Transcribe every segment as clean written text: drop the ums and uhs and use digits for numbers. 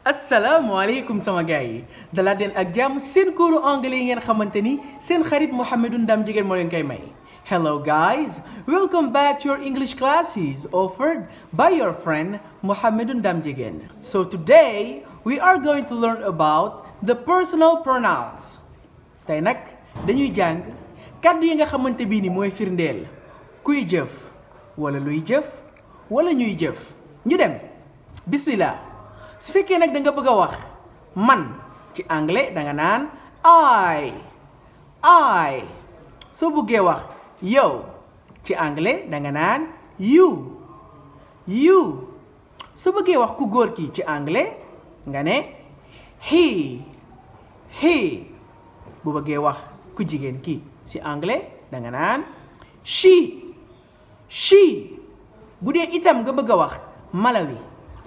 asalaamaaleykum sama gars yi dalaa den ak jàmm seen cours anglais yi ngeen xamante ni seen xarit Mouhamadou Ndam Jigéen moo leen koy may. Hello guys, welcome back to your English classes offered by your friend Mouhamadou Ndam Jigéen. So today we are going to learn about the personal pronouns. Tey nag dañuy jàng kàddu yi nga xamante bii ni mooy firndeel kuy jëf wala luy jëf wala ñuy jëf. ñu dem bismillah. su fekkee nag da nga bëgg a wax man ci anglais da nga naan I soo bëggee wax yow ci anglais da nga naan you soo bëggee wax ku góor ki ci anglais nga ne he bu bëggee wax ku jigéen ki ci anglais da nga naan she bu dee itam nga bëgg a wax mala wi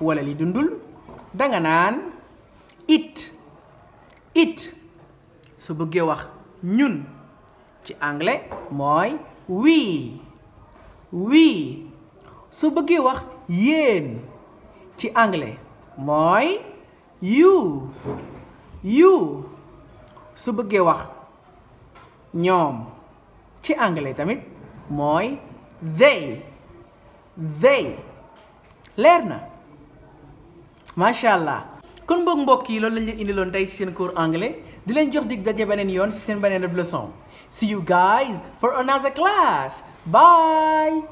wala li dundul danga naan it su bëggee wax ñun ci anglais mooy we su bëggee wax yéen ci anglais mooy you su bëggee wax ñoom ci anglais tamit mooy they leer na macha allah kon mbokk yi loolu lañ leen indiloon tey si seen cours anglais di leen jox dig daje beneen yoon si seen beneen leçon. See you guys for another class. Bye.